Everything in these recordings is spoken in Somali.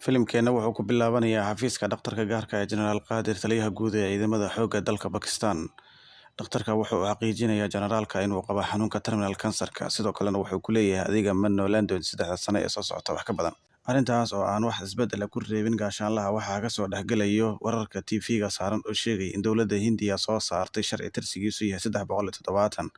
Filimkeena wuxuu ku bilaabanayaa xafiiska dhakhtarka gaarka ah ee Generaal Qaadir, taliyaha guud ee ciidamada xoogga dalka Bakistan. Dhakhtarka wuxuu xaqiijinayaa generaalka inuu qabo xanuunka terminal kansarka, sidoo kalena wuxuu ku leeyahay adiga ma noolaan doonid 3 sano ee soo socota wax ka badan. Arrintaas oo aan wax isbeddel ah ku reebin gaashaanlaha waxaa ka soo dhexgelayo wararka TV-ga saaran oo sheegay in dowladda Hindiya soo saartay sharci tirsigiisu yahay 370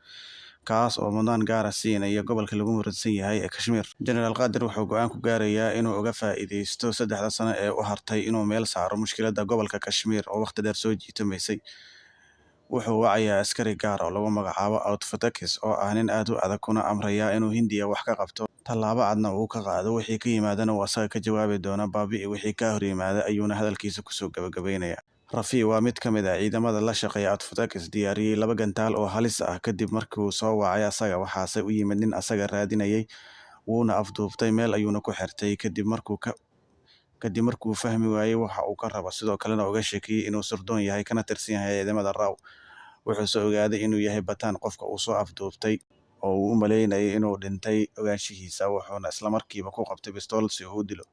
kaas oo mudnaan gaar ah siinaya gobolka lagu muransan yahay ee Kashmir. Generaal Qaadir wuxuu go'aan ku gaarayaa inuu uga faa'iideysto 3 sano ee u hartay inuu meel saaro mushkiladda gobolka Kashmir oo waqti dheer soo jiitamaysay. Wuxuu wacayaa askari gaar ah oo lagu magacaabo Outfatakis oo ah nin aad u adag kuna amraya inuu Hindiya wax ka qabto. Tallaabo cadna uu ka qaado wixii ka yimaadana uu asaga ka jawaabi doona baabi'i wixii ka hor yimaada ayuuna hadalkiisa kusoo gabagabeynaya. Rafi waa mid ka mid ah ciidamada la shaqeeya Outfatakis diyaariyey 2 gantaal oo halis ah kadib markii uu soo wacay asaga waxaase u yimid nin asaga raadinayay wuuna afduubtay meel ayuuna ku xirtay kadib markuu fahmi waayey waxa uu ka rabo sidoo kalena uga shakiyey inuu sirdoon yahay kana tirsan yahay ciidamada RAW. Wuxuuse ogaaday inuu yahay Bataan qofka uu soo afduubtay oo uu u maleynayay inuu dhintay ogaanshihiisa wuxuuna isla markiiba ku qabtay bistoolad si uu u dilo.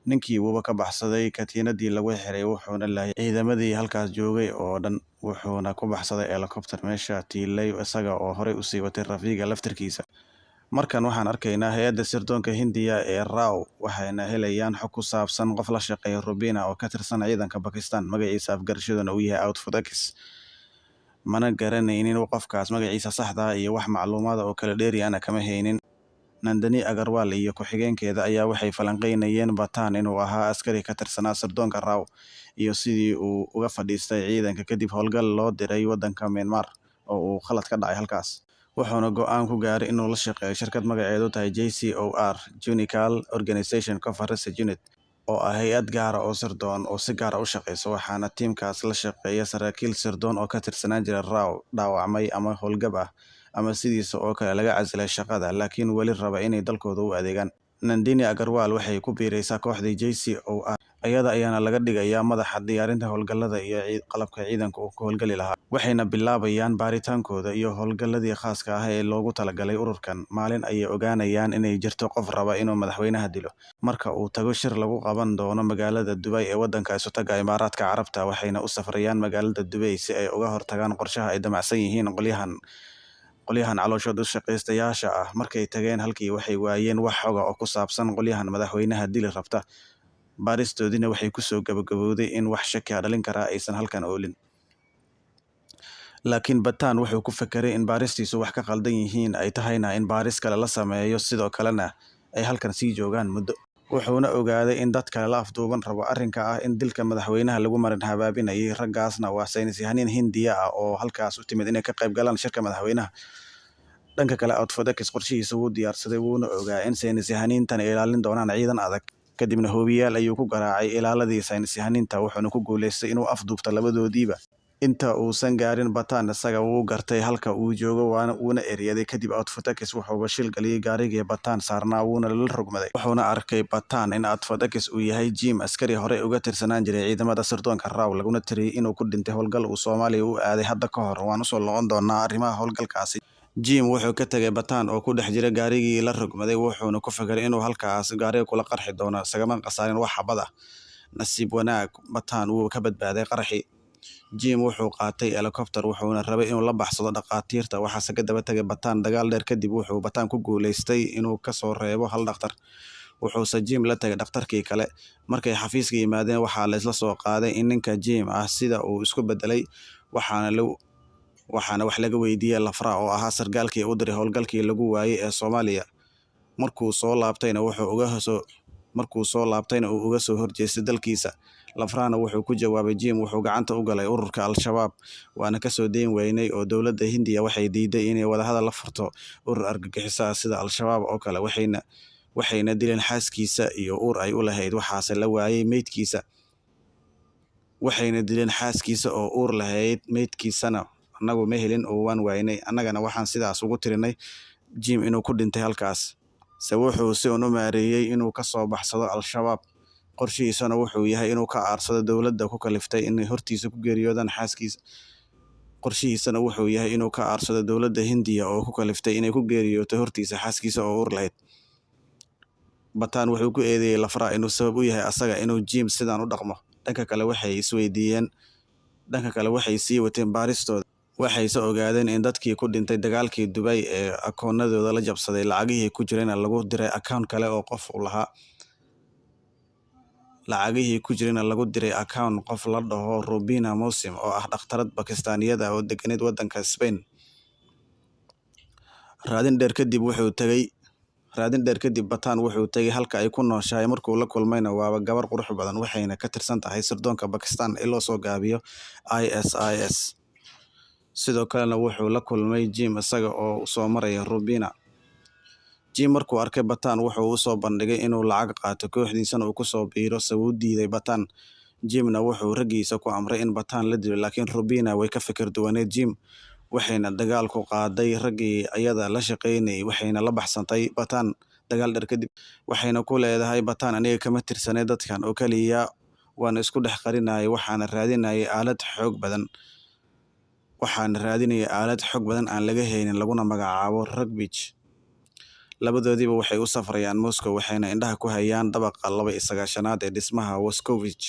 Ninkii wuuba ka baxsaday katiinadii lagu xiray wuxuuna laayay ciidamadii halkaas joogay oo dhan wuxuuna ku baxsaday helicopter meesha tiilay isaga oo horey u sii watay Rafiga laftirkiisa. Markan waxaan arkaynaa hay'adda sirdoonka Hindiya ee RAW waxayna helayaan xog ku saabsan qof la shaqeeya Rubina oo ka tirsan ciidanka Bakistan magaciisa afgarashaduna uu yahay Outfatakis. Mana garanaynin qofkaas magaciisa saxda ah iyo wax macluumaad oo kala dheeri ah kama haynin. Nandini Agarwal iyo ku-xigeenkeeda ayaa waxay falanqeynayeen Bataan inuu ahaa askari ka tirsanaa sirdoonka RAW iyo sidii uu uga fadhiistay ciidanka kadib howlgal loo diray waddanka Myanmar oo uu khalad ka dhacay halkaas. Wuxuuna go'aan ku gaaray inuu la shaqeeyo shirkad magaceedu tahay JCOR Junical Organization Conference Unit oo ah hay'ad gaar ah oo sirdoon oo si gaar ah u shaqeysa waxaana tiimkaas la shaqeeya saraakiil sirdoon oo ka tirsanaan jira RAW dhaawacmay ama howlgab ah ama sidiisa oo kale laga casilay shaqada laakiin weli raba inay dalkooda u adeegaan. Nandini Agarwal waxay ku biiraysaa kooxdii JCOR ayada ayaana laga dhigayaa madaxa diyaarinta howlgallada iyo qalabka ciidanka uu ku howlgali lahaa. Waxayna bilaabayaan baaritaankooda iyo howlgalladii khaaska ah ee loogu talagalay ururkan. Maalin ayay ogaanayaan inay jirto qof raba inuu madaxweynaha dilo. Marka uu tago shir lagu qaban doono magaalada Dubai ee waddanka Isutaga Imaaraadka Carabta waxayna u safrayaan magaalada Dubai si ay uga hortagaan qorshaha ay damacsan yihiin qolyahan calooshood u shaqaystayaasha ah. Markay tageen halkii waxay waayeen wax xoga oo ku saabsan qolyahan madaxweynaha dili rabta. Baaristoodina waxay kusoo gabagabowday in wax shaki ah dhalin karaa aysan halkan oolin. Laakiin Bataan wuxuu ku fekeray in baaristiisu wax ka qaldan yihiin ay tahayna in baaris kale la sameeyo sidoo kalena ay halkan sii joogaan muddo. Wuxuuna ogaaday in dad kale la afduuban rabo arrinka ah in dilka madaxweynaha lagu marin habaabinayay raggaasna waa saynis yahanin Hindiya ah oo halkaas u timid inay ka qayb galaan shirka madaxweynaha. Dhanka kale Outfatakis qorshihiisa wuu diyaarsaday wuuna ogaa in saynis yahaniintan ay ilaalin doonaan ciidan adag. Kadibna hoobiyaal ayuu ku garaacay ilaaladii saynis yahaniinta wuxuuna ku guuleystay inuu afduubto labadoodiiba. Inta uusan gaarin Bataan isaga wuu gartay halka uu joogo wuuna eryaday kadib Outfatakis wuxuu shil galiyay gaarigii Bataan saarnaa wuuna la rogmaday. Wuxuuna arkay Bataan in Outfatakis uu yahay Jim askari hore uga tirsanaan jiray ciidamada sirdoonka RAW laguna tiriyay inuu ku dhintay howlgal uu Soomaaliya u aaday hadda ka hor. Waan usoo noqon doonaa arrimaha howlgalkaasi. Jim wuxuu ka tagay Bataan oo ku dhex jira gaarigii la rogmaday wuxuuna ku fekeray inuu halkaas gaariga kula qarxi doono isagama qasaarin wax xabad ah. Nasiib wanaag Bataan wuu ka badbaaday qarxi. Jim wuxuu qaatay helicopter wuxuuna rabay inuu la baxsado dhaqaatiirta waxaase ka daba tagay Bataan dagaal dheer kadib wuxuu Bataan ku guuleystay inuu ka soo reebo hal dhakhtar. Wuxuuse Jim la tagay dhakhtarkii kale. Markay xafiiska yimaadeen waxaa la isla soo qaaday in ninka Jim ah sida uu isku bedelay waxaana wax laga weydiiyay Lafra oo ahaa sargaalkii u diray howlgalkii lagu waayay ee Soomaaliya. Markuu soo laabtayna uu uga soo horjeestay dalkiisa. Lafrana wuxuu ku jawaabay Jim wuxuu gacanta u galay ururka Al-Shabaab waana ka soo deyn weynay oo dowladda Hindiya waxay diiday inay wadahadal la furto urur argagixiso sida Al-Shabaab oo kale waxayna dileen xaaskiisa iyo uur ay u lahayd waxaase la waayay meydkiisa. Waxayna dileen xaaskiisa oo uur lahayd meydkiisana annagu ma helin oo waan waynay annagana waxaan sidaas ugu tirinay Jim inuu ku dhintay halkaas. Se wuxuu si u maareeyay inuu ka soo baxsado Al-Shabaab. Qorshihiisana wuxuu yahay inuu ka aarsado dowladda ku kaliftay inay hortiisa ku geeriyoodaan xaaskiisa. Qorshihiisana wuxuu yahay inuu ka aarsado dowladda Hindiya oo ku kaliftay inay ku geeriyooto hortiisa xaaskiisa oo uur lahayd. Bataan wuxuu ku eedeeyay Lafra inuu sabab u yahay asaga inuu Jim sidaan u dhaqmo. Dhanka kale waxay sii wateen baaristooda. Waxayse ogaadeen in dadkii ku dhintay dagaalkii Dubai ee akoonadooda la jabsaday lacagihii ku jirayna lagu diray account kale oo qof u lahaa. Lacagihii ku jirayna lagu diray account qof la dhaho Rubina Mosim oo ah dhakhtarad Bakistaaniyada oo deganeed waddanka Spain. Raadin dheer kadib Bataan wuxuu tagay halka ay ku nooshahay. Markuu la kulmayna waa gabar qurux badan waxayna ka tirsan tahay sirdoonka Bakistaan ee loo soo gaabiyo ISIS. Sidoo kalena wuxuu la kulmay Jim isaga oo soo maraya Rubina. Jim markuu arkay Bataan wuxuu u soo bandhigay inuu lacag qaato kooxdiisana uu ku soo biiro sabab u diiday Bataan. Jimna wuxuu raggiisa ku amray in Bataan la dilo laakiin Rubina way ka fikir duwaneed Jim. Waxayna dagaal ku qaaday raggii ayada la shaqeynayay waxayna la baxsantay Bataan dagaal dheer kadib. Waxayna ku leedahay Bataan aniga kama tirsanay dadkan oo kaliya waan isku dhex qarinayay waxaana raadinayay aalad xoog badan aan laga haynin laguna magacaabo Rugby. Labadoodiba waxay u safrayaan Moscow waxayna indhaha ku hayaan dabaqa 29aad ee dhismaha Waskovich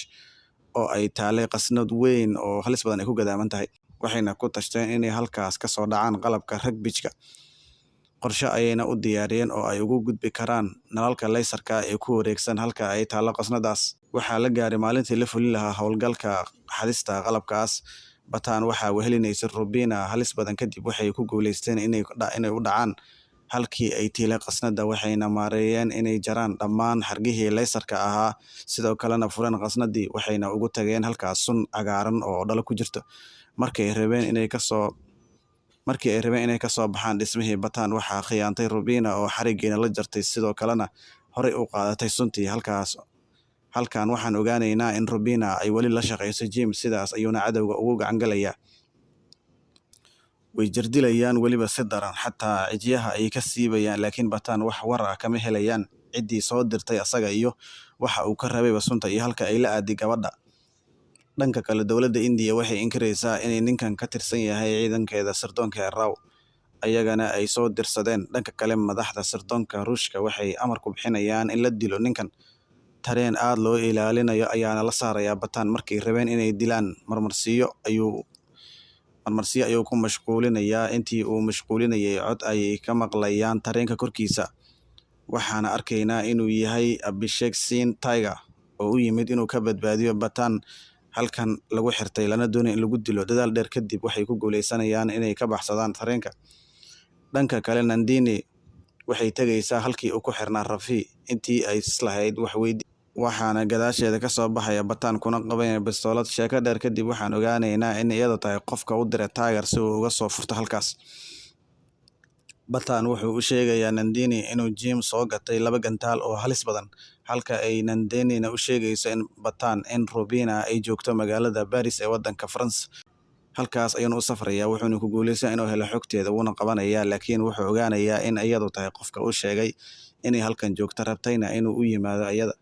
oo ay taalay qasnad weyn oo halis badan ay ku gadaaman tahay. Waxayna ku tashteen inay halkaas ka soo dhacaan qalabka Rugby-ka. Qorshe ayayna u diyaariyeen oo ay ugu gudbi karaan nalalka laysarka ee ku wareegsan halka ay taalo qasnadaas. Waxaa la gaaray maalintii la fulin lahaa howlgalka xadista qalabkaas. Bataan waxaa wehelinaysay Rubina halis badan kadib waxay ku guuleysteen inay u dhacaan halkii ay tiilay qasnada waxayna maareeyeen inay jaraan dhammaan xargihii laysarka ahaa sidoo kalena fureen qasnadii waxayna ugu tageen halkaas sun cagaaran oo dhalo ku jirto. Markii ay rabeen inay ka soo baxaan dhismihii Bataan waxaa khiyaantay Rubina oo xarigeena la jartay sidoo kalena horey u qaadatay suntii halkan waxaan ogaanaynaa in Rubina ay wali la shaqeyso Jim sidaas ayuuna cadowga ugu gacan galayaa. Way jirdilayaan weliba si daran xataa cijiyaha ay ka siibayaan laakiin Bataan wax war ah kama helayaan ciddii soo dirtay asaga iyo waxa uu ka rabayba sunta iyo halka ay la aaday gabadha. Dhanka kale dowladda India waxay inkiraysaa inay ninkan ka tirsan yahay ciidankeeda sirdoonka ee RAW ayagana ay soo dirsadeen. Dhanka kale madaxda sirdoonka Ruushka waxay amar ku bixinayaan in la dilo ninkan. Tareen aad loo ilaalinayo ayaana la saarayaa Bataan markay rabeen inay dilaan marmarsiyo ayuu ku mashquulinayaa. Intii uu mashquulinayay cod ayay ka maqlayaan tareenka korkiisa. Waxaana arkaynaa inuu yahay Abhishek Singh Tiger oo u yimid inuu ka badbaadiyo Bataan halkan lagu xirtay lana doonay in lagu dilo. Dadaal dheer kadib waxay ku guuleysanayaan inay ka baxsadaan tareenka. Dhanka kale Nandini waxay tagaysaa halkii uu ku xirnaa Rafi intii ay islahayd waxaana gadaasheeda ka soo baxaya Bataan kuna qabanaya bistoolad. Sheeko dheer kadib waxaan ogaanaynaa in iyadu tahay qofka u diray Tiger si uu uga soo furto halkaas. Bataan wuxuu u sheegayaa Nandini inuu Jim soo gatay 2 gantaal oo halis badan halka ay Nandinina u sheegayso in Rubina ay joogto magaalada Paris ee waddanka France. Halkaas ayuuna u safrayaa wuxuuna ku guuleysan inuu helo xogteeda wuuna qabanayaa laakiin wuxuu ogaanayaa in iyadu tahay qofka u sheegay inay halkan joogto rabtayna inuu u yimaado iyada.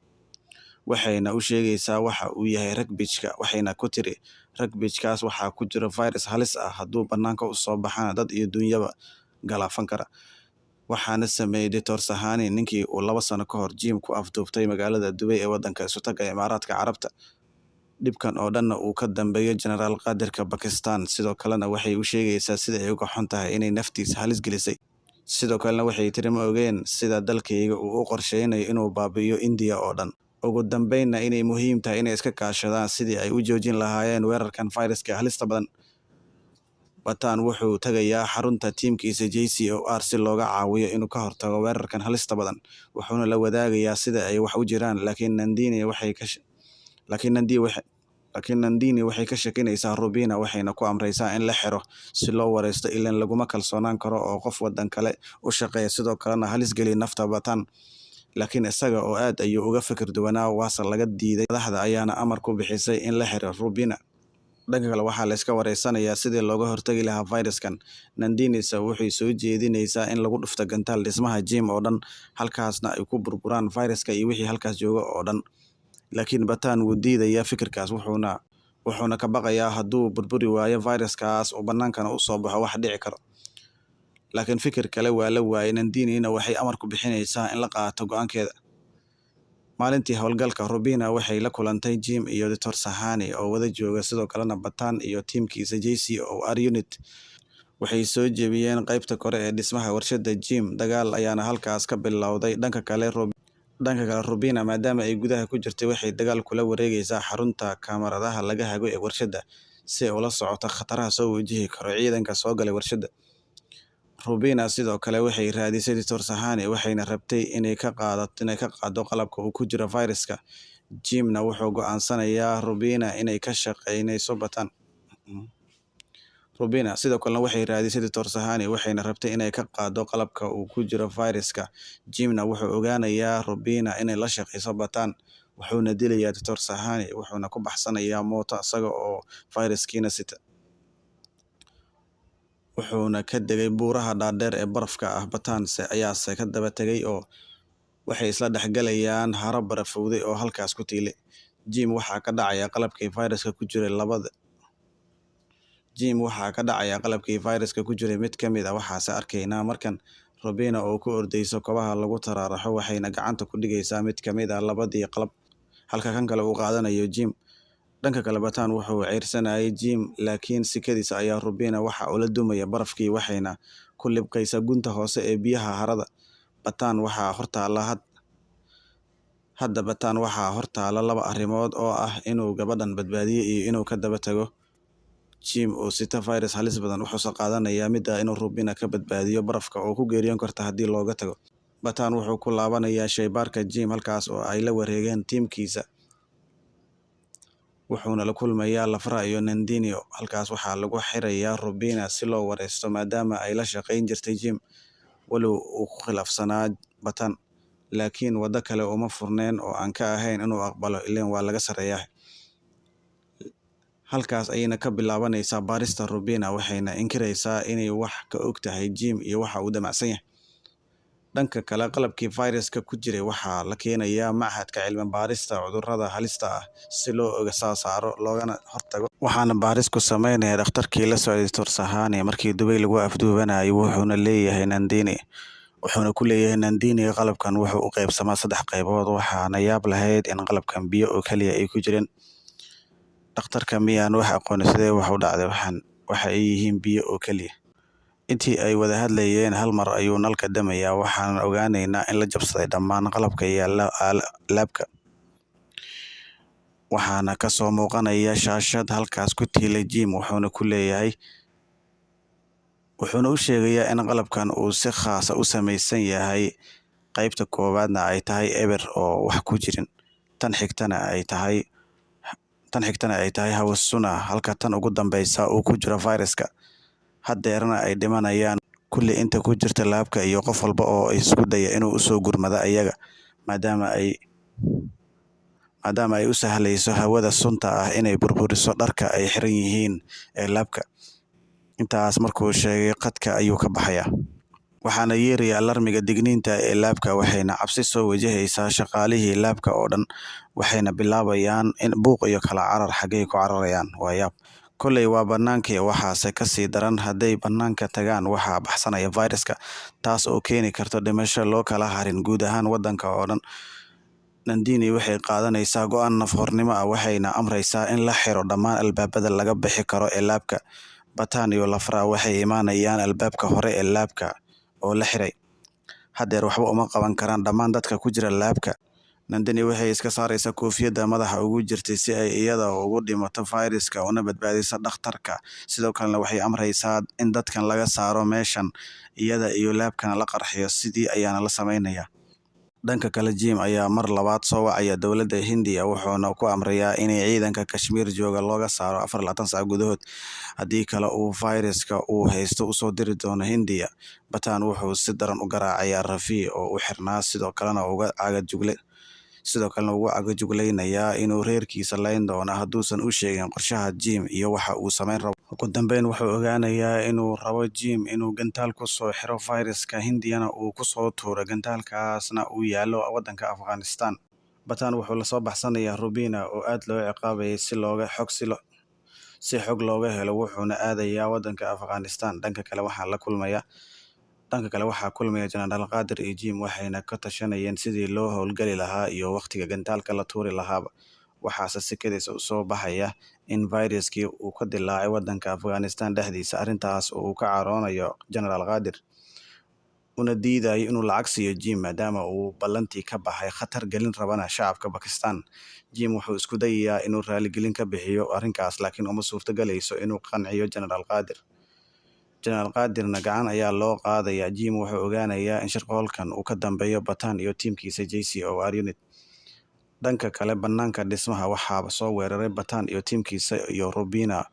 Waxayna u sheegaysaa waxa uu yahay Rugby-ka waxayna ku tiri Rugby-kaas waxaa ku jira virus halis ah hadduu bannaanka u soo baxana dad iyo dunyaba galaafan kara. Waxaana sameeyay Dr. Sahani ninkii uu 2 sano ka hor Jim ku afduubtay magaalada Dubai ee waddanka Isutaga Imaaraadka Carabta. Dhibkan oo dhanna uu ka dambeeyo Generaal Qaadirka Bakistaan. Sidoo kalena waxay u sheegaysaa sida ay uga xun tahay inay naftiisa halis gelisay. Sidoo kalena waxay tiri ma ogeen sida dalkayga uu u qorsheynayo inuu baabi'iyo India oo dhan. Ugu dambeynna inay muhiim tahay inay iska kaashadaan sidii ay u joojin lahaayeen weerarkan fayraska halista badan. Bataan wuxuu tagayaa xarunta tiimkiisa JCOR si looga caawiyo inuu ka hortago weerarkan halista badan. Wuxuuna la wadaagayaa sida ay wax u jiraan laakiin Nandini waxay ka shakinaysaa Rubina waxayna ku amraysaa in la xiro si loo wareysto ilaan laguma kalsoonaan karo oo qof waddan kale u shaqeeya sidoo kalena halis geli nafta Bataan. Laakiin isaga oo aad ayuu uga fikir duwanaa waase laga diiday. Madaxda ayaana amar ku bixisay in la xiro Rubina. Dhanka kale waxaa la iska wareysanayaa sidii looga hortagi lahaa fayraskan. Nandinisa waxay soo jeedinaysaa in lagu dhufto gantaal dhismaha Jim oo dhan halkaasna ay ku burburaan fayraska iyo wixii halkaas jooga oo dhan. Laakiin Bataan wuu diidayaa fikirkaas wuxuuna ka baqayaa hadduu burburi waayo fayraskaas oo bannaankana u soo baxo wax dhici karo. Laakiin fikir kale waa la waayay. Nandinina waxay amar ku bixinaysaa in la qaato go'aankeeda. Maalintii howlgalka, Rubina waxay la kulantay Jim iyo Dr. Sahani oo wada jooga, sidoo kalena Batan iyo tiimkiisa JCOR unit waxay soo jebiyeen qaybta kore ee dhismaha warshadda Jim. Dagaal ayaana halkaas ka bilowday. Dhanka kale, Rubina maadaama ay gudaha ku jirtay, waxay dagaal kula wareegaysaa xarunta kamaradaha laga hago ee warshadda si ay ula socoto khataraha soo wajihi karo ciidanka soo galay warshadda. Rubina sidoo kale waxay raadisay Dr. Sahani waxayna rabtay inay ka qaado qalabka uu ku jiro fayraska. Jimna wuxuu go'aansanayaa Rubina inay ka shaqeynayso Batan. Rubina sidoo kale waxay raadisay Dr. Sahani waxayna rabtay inay ka qaado qalabka uu ku jiro fayraska. Jimna wuxuu ogaanayaa Rubina inay la shaqeyso Batan, wuxuuna dilayaa Dr. Sahani wuxuuna ku baxsanayaa mooto isaga oo fayraskiina sita. Wuxuuna ka degay buuraha dhaadheer ee barafka ah. Batan ayaase ka daba tegay oo waxay isla dhexgalayaan haro barafowday oo halkaas ku tiilay. Jim waxaa ka dhacaya qalabkii fayraska ku jiray mid ka mid ah. Waxaase arkaynaa markan Rubina oo ku ordayso kobaha lagu taraaraxo, waxayna gacanta ku dhigaysaa mid ka mid ah labadii qalab, halka kan kale uu qaadanayo Jim. Dhanka kale, Batan wuxuu ceyrsanayay Jim, laakiin sikadiisa ayaa Rubina waxa uu la dumaya barafkii, waxayna ku libqaysaa gunta hoose ee biyaha harada. Batan waxaa hortaala laba arrimood oo ah inuu gabadhan badbaadiyo iyo inuu ka daba tago Jim oo sita fayras halis badan. Wuxuuse qaadanayaa mid ah inuu Rubina ka badbaadiyo barafka oo ku geeriyoon karta haddii looga tago. Batan wuxuu ku laabanayaa shaybaarka Jim, halkaas oo ay la wareegeen tiimkiisa, wuxuuna la kulmayaa Lafra iyo Nandinio. Halkaas waxaa lagu xirayaa Rubina si loo wareysto maadaama ay la shaqeyn jirtay Jim, walow uu ku khilaafsanaa Batan, laakiin waddo kale uma furneen oo aan ka ahayn inuu aqbalo, ileen waa laga sareeyaa. Halkaas ayayna ka bilaabanaysaa baarista Rubina, waxayna inkiraysaa inay wax ka og tahay Jim iyo waxa uu damacsan yahay. Dhanka kale, qalabkii fayraska ku jiray waxaa la keenayaa Machadka Cilmi Baarista Cudurrada Halista ah si loo soo saaro loogana hortago. Waxaana baaris ku sameynaya dhakhtarkii la socday Dr. Sahani markii Dubai lagu afduubanayo, wuxuuna ku leeyahay Nandini qalabkan wuxuu u qaybsamaa 3 qaybood. Waxaana yaab lahayd in qalabkan biyo oo kaliya ay ku jireen. Dhakhtarka miyaan wax aqoon sidee wax u dhacday, waxa ay yihiin biyo oo kaliya. Intii ay wada hadlayeen, hal mar ayuu nalka damayaa. Waxaan ogaanaynaa in la jabsaday dhammaan qalabka yaala laabka. Waxaana ka soo muuqanaya shaashad halkaas ku tiilay Jim, wuxuuna u sheegayaa in qalabkan uu si khaas ah u samaysan yahay. Qaybta koowaadna ay tahay eber oo wax ku jirin. Tan xigtana ay tahay hawasuna, halka tan ugu dambeysa uu ku jiro fayraska. Haddeerna ay dhimanayaan kulli inta ku jirta laabka iyo qof walba oo isku daya inuu usoo gurmado ayaga, maadaama ay u sahlayso hawada sunta ah inay burburiso dharka ay xiran yihiin ee laabka. Intaas markuu sheegay, qadka ayuu ka baxayaa. Waxaana yeeraya alarmiga digniinta ee laabka, waxayna cabsi soo wajahaysaa shaqaalihii laabka oo dhan. Waxayna bilaabayaan in buuq iyo kala carar xaggay ku cararayaan. Waa yaab. Kolley waa bannaankii, waxaase ka sii daran hadday bannaanka tagaan waxaa baxsanaya fayraska, taas oo keeni karto dhimasho loo kala harin guud ahaan waddanka oo dhan. Nandini waxay qaadanaysaa go'aan naf-hornimo ah, waxayna amraysaa in la xiro dhammaan albaabada laga bixi karo ee laabka. Batan iyo Lafra waxay imaanayaan albaabka hore ee laabka oo la xiray. Haddeer waxba uma qaban karaan dhammaan dadka ku jira laabka. Nandini waxay iska saaraysaa koofiyadda madaxa ugu jirtay si ay iyada ugu dhimato fayraska una badbaadiso dhakhtarka. Sidoo kalena waxay amraysaa in dadkan laga saaro meeshan, iyada iyo laabkana la qarxiyo. Sidii ayaana la samaynayaa. Dhanka kale, Jim ayaa mar labaad soo wacaya dowladda Hindiya, wuxuuna ku amrayaa inay ciidanka Kashmir jooga looga saaro 24 saac gudahood. Haddii kale uu fayraska uu haysto usoo diri doono Hindiya. Batan wuxuu si daran u garaacayaa Rafi oo u xirnaa, sidoo kalena ugu cagajuglaynayaa inuu reerkiisa layn doono hadduusan u sheegin qorshaha Jim iyo waxa uu samayn rabo. Ugu dambeyn, wuxuu ogaanayaa inuu rabo Jim inuu gantaal ku soo xiro fayraska, Hindiyana uu ku soo tuuro gantaalkaasna uu yaallo waddanka Afghanistan. Batan wuxuu la soo baxsanayaa Rubina oo aad loo ciqaabayay si xog looga helo, wuxuuna aadayaa waddanka Afghanistan. Dhanka kale, waxaa la kulmaya Dhanka kale waxaa kulmaya Jenaraal Qaadir iyo Jim waxayna ka tashanayeen sidii loo howlgali lahaa iyo waqtiga gantaalka la tuuri lahaaba. Waxaase sikadiisa u soo baxaya in fayraskii uu ka dilaacay wadanka Afghanistan dhexdiisa, arrintaas oo uu ka caroonayo Jenaraal Qaadir una diidayo inuu lacag siiyo Jim maadaama uu ballantii ka baxay, khatar gelin rabana shacabka Bakistan. Jim wuxuu isku dayayaa inuu raaligelin ka bixiyo arrinkaas, laakiin uma suurtagelayso inuu qanciyo Jenaraal Qaadir. Jenaraal Qaadirna gacan ayaa loo qaadayaa. Jim wuxuu ogaanayaa in shirqoolkan uu ka dambeeyo Batan iyo tiimkiisa JCOR unit. Dhanka kale, banaanka dhismaha waxaa soo weeraray Batan iyo tiimkiisa iyo Rubina,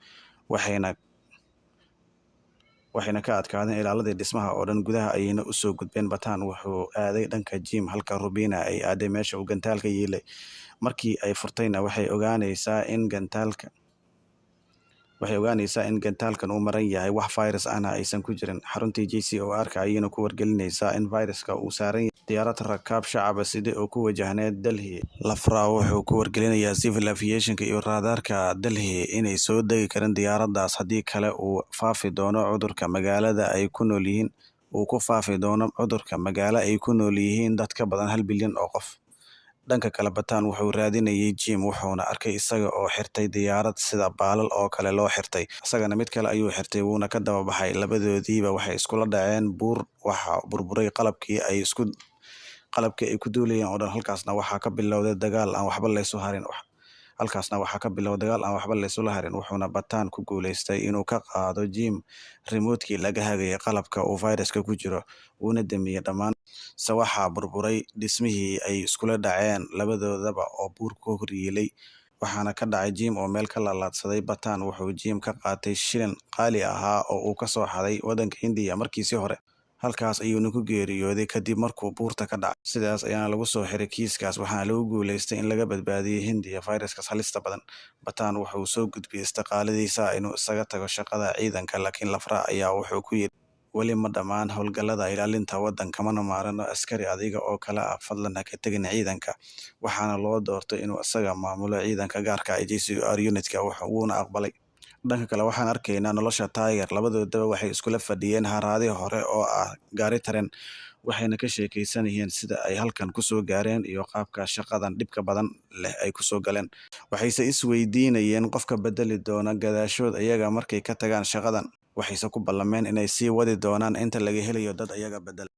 waxayna ka adkaadeen ilaaladii dhismaha oo dhan. Gudaha ayayna u soo gudbeen. Batan wuxuu aaday dhanka Jim halka Rubina ay aaday meesha uu gantaalka yiilay. Markii ay furtayna waxay ogaanaysaa in gantaalkan uu maran yahay, wax virus ahna aysan ku jirin. Xaruntii JCOR-ka ayayna ku wargelinaysaa in viruska uu saaran yahay diyaarad rakaab shacaba sida oo ku wajahneed Delhi. Lafra wuxuu ku wargelinayaa civil aviation-ka iyo raadaarka Delhi inay soo degi karin diyaaraddaas, haddii kale uu faafi doono cudurka magaalada ay ku nool yihiin. Uu ku faafi doono cudurka magaalo ay ku nool yihiin dad ka badan 1 bilyan oo qof. Dhanka kale, Batan wuxuu raadinayay Jim wuxuuna arkay isaga oo xirtay diyaarad sida baalal oo kale loo xirtay, isagana mid kale ayuu xirtay wuuna ka daba baxay. Labadoodiiba waxay iskula dhaceen buur, waxaa burburay qalabkii ay ku duulayeen oo dhan. Halkaasna waxaa ka bilowday dagaal aan waxba laysula harin, wuxuuna Batan ku guuleystay inuu ka qaado Jim remote-kii laga hagayay qalabka uu fayraska ku jiro, uuna damiyay dhammaan. Se waxaa burburay dhismihii ay iskula dhaceen labadoodaba oo buur ku hor yiilay, waxaana ka dhacay Jim oo meel ka laalaadsaday. Batan wuxuu Jim ka qaatay shilin qaali ahaa oo uu ka soo xaday wadanka Hindiya markiisii hore. Halkaas ayuuna ku geeriyooday kadib markuu buurta ka dhacay. Sidaas ayaana lagu soo xiray kiiskaas, waxaana lagu guuleystay in laga badbaadiyay Hindiya fayraskaas halista badan. Batan wuxuu soo gudbiyay istiqaaladiisa inuu isaga tago shaqada ciidanka, laakiin Lafra ayaa wuxuu ku yidhi weli ma dhammaan howlgallada ilaalinta waddanka, mana maarano askari adiga oo kale ah, fadlan ha ka tegin ciidanka. Waxaana loo doortay inuu isaga maamulo ciidanka gaarka ah JCOR unit-ka, wuuna aqbalay. Dhanka kale waxaan arkaynaa nolosha Tiger. Labadoodaba waxay iskula fadhiyeen haraadii hore oo ah gaari tareen, waxayna ka sheekaysanayeen sida ay halkan ku soo gaareen iyo qaabka shaqadan dhibka badan leh ay ku soo galeen. Waxayse isweydiinayeen qofka bedeli doona gadaashood iyaga markay ka tagaan shaqadan. Waxayse ku ballameen inay sii wadi doonaan inta laga helayo dad iyaga bedel.